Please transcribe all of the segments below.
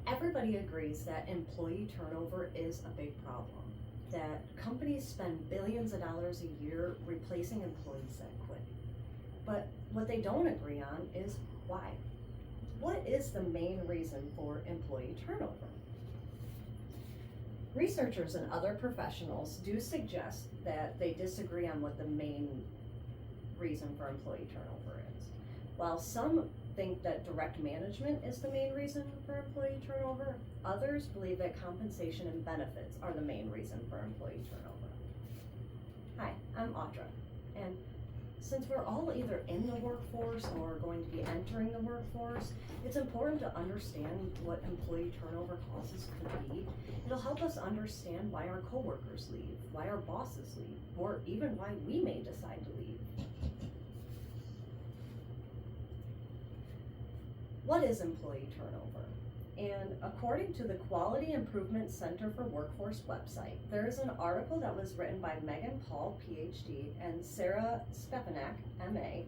Everybody agrees that employee turnover is a big problem, that companies spend billions of dollars a year replacing employees that quit. But what they don't agree on is why. What is the main reason for employee turnover? Researchers and other professionals do suggest that they disagree on what the main reason for employee turnover is. While some think that direct management is the main reason for employee turnover, others believe that compensation and benefits are the main reason for employee turnover. Hi, I'm Audra, and since we're all either in the workforce or going to be entering the workforce, it's important to understand what employee turnover causes could be. It'll help us understand why our coworkers leave, why our bosses leave, or even why we may decide to leave. What is employee turnover? And according to the Quality Improvement Center for Workforce website, there is an article that was written by Megan Paul, PhD, and Sarah Stepanek, MA,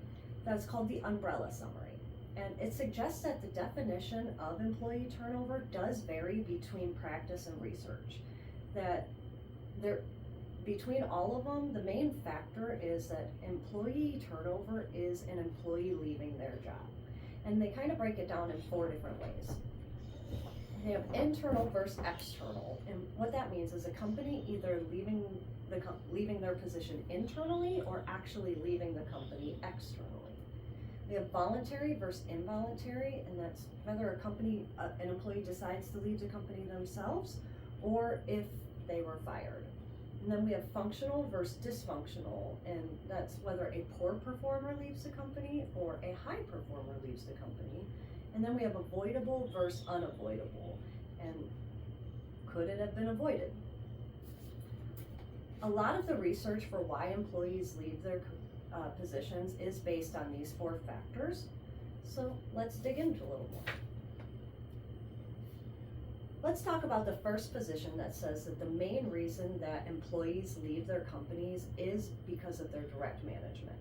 that's called the Umbrella Summary. And it suggests that the definition of employee turnover does vary between practice and research. That between all of them, the main factor is that employee turnover is an employee leaving their job. And they kind of break it down in 4 different ways. They have internal versus external, and what that means is a company either leaving their position internally or actually leaving the company externally. We have voluntary versus involuntary, and that's whether an employee decides to leave the company themselves or if they were fired. And then we have functional versus dysfunctional, and that's whether a poor performer leaves the company or a high performer leaves the company. And then we have avoidable versus unavoidable, and could it have been avoided? A lot of the research for why employees leave their positions is based on these 4 factors. So let's dig into a little more. Let's talk about the first position that says that the main reason that employees leave their companies is because of their direct management.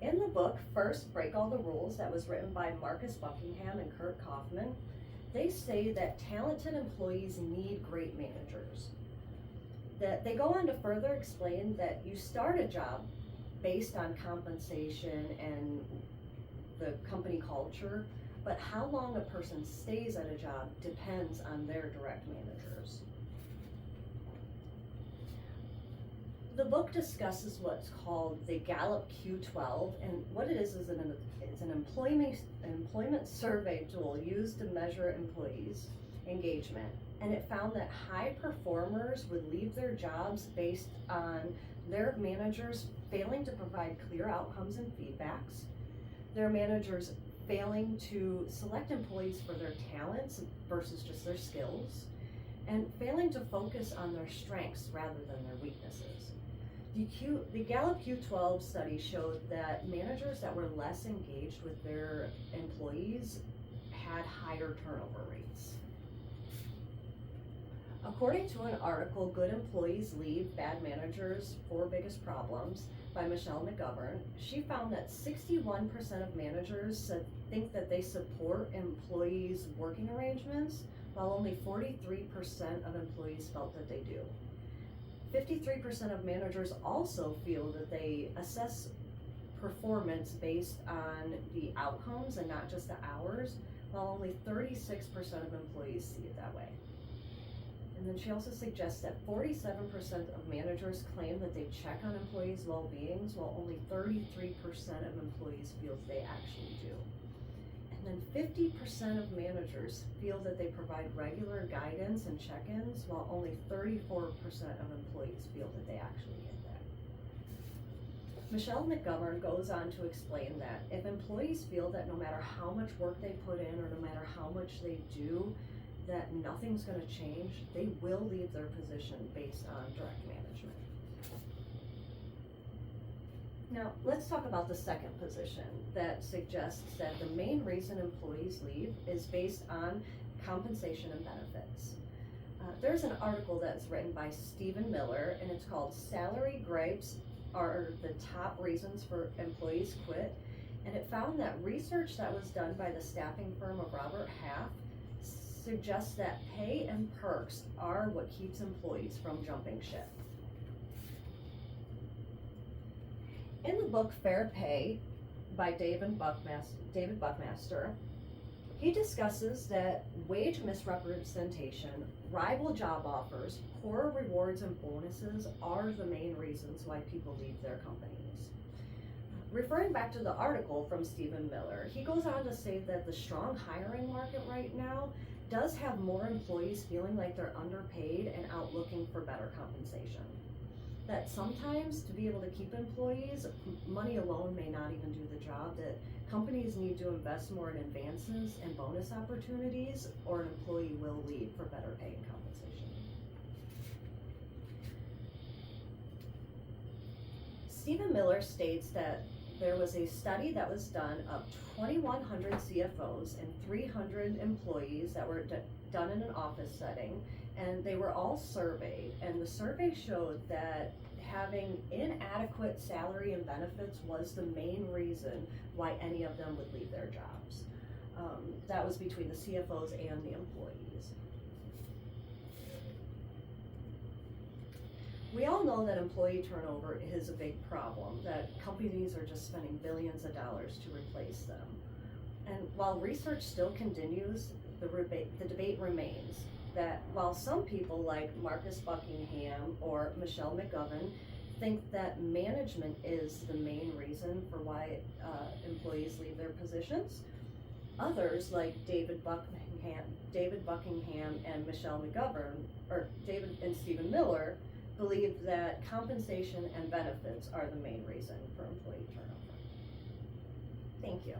In the book, First Break All the Rules, that was written by Marcus Buckingham and Kurt Kaufman, they say that talented employees need great managers. That they go on to further explain that you start a job based on compensation and the company culture, but how long a person stays at a job depends on their direct managers. The book discusses what's called the Gallup Q12, and what it is it's an employment survey tool used to measure employees' engagement. And it found that high performers would leave their jobs based on their managers failing to provide clear outcomes and feedbacks, their managers failing to select employees for their talents versus just their skills, and failing to focus on their strengths rather than their weaknesses. The Gallup Q12 study showed that managers that were less engaged with their employees had higher turnover rates. According to an article, Good Employees Leave Bad Managers, 4 Biggest Problems, by Michelle McGovern, she found that 61% of managers think that they support employees' working arrangements, while only 43% of employees felt that they do. 53% of managers also feel that they assess performance based on the outcomes and not just the hours, while only 36% of employees see it that way. And then she also suggests that 47% of managers claim that they check on employees' well-beings, while only 33% of employees feel that they actually do. And then 50% of managers feel that they provide regular guidance and check-ins, while only 34% of employees feel that they actually get that. Michelle McGovern goes on to explain that if employees feel that no matter how much work they put in or no matter how much they do, that nothing's going to change, they will leave their position based on direct management. Now, let's talk about the second position that suggests that the main reason employees leave is based on compensation and benefits. There's an article that's written by Stephen Miller, and it's called Salary Gripes Are the Top Reasons for Employees Quit. And it found that research that was done by the staffing firm of Robert Half suggests that pay and perks are what keeps employees from jumping ship. In the book Fair Pay by David Buckmaster, he discusses that wage misrepresentation, rival job offers, poor rewards and bonuses are the main reasons why people leave their companies. Referring back to the article from Stephen Miller, he goes on to say that the strong hiring market right now does have more employees feeling like they're underpaid and out looking for better compensation. That sometimes to be able to keep employees, money alone may not even do the job, that companies need to invest more in advances and bonus opportunities, or an employee will leave for better pay and compensation. Stephen Miller states that there was a study that was done of 2,100 CFOs and 300 employees that were done in an office setting, and they were all surveyed, and the survey showed that having inadequate salary and benefits was the main reason why any of them would leave their jobs. That was between the CFOs and the employees. We all know that employee turnover is a big problem, that companies are just spending billions of dollars to replace them. And while research still continues, the debate remains that while some people like Marcus Buckingham or Michelle McGovern think that management is the main reason for why employees leave their positions, others like David Buckingham and Michelle McGovern, or David and Stephen Miller, believe that compensation and benefits are the main reason for employee turnover. Thank you.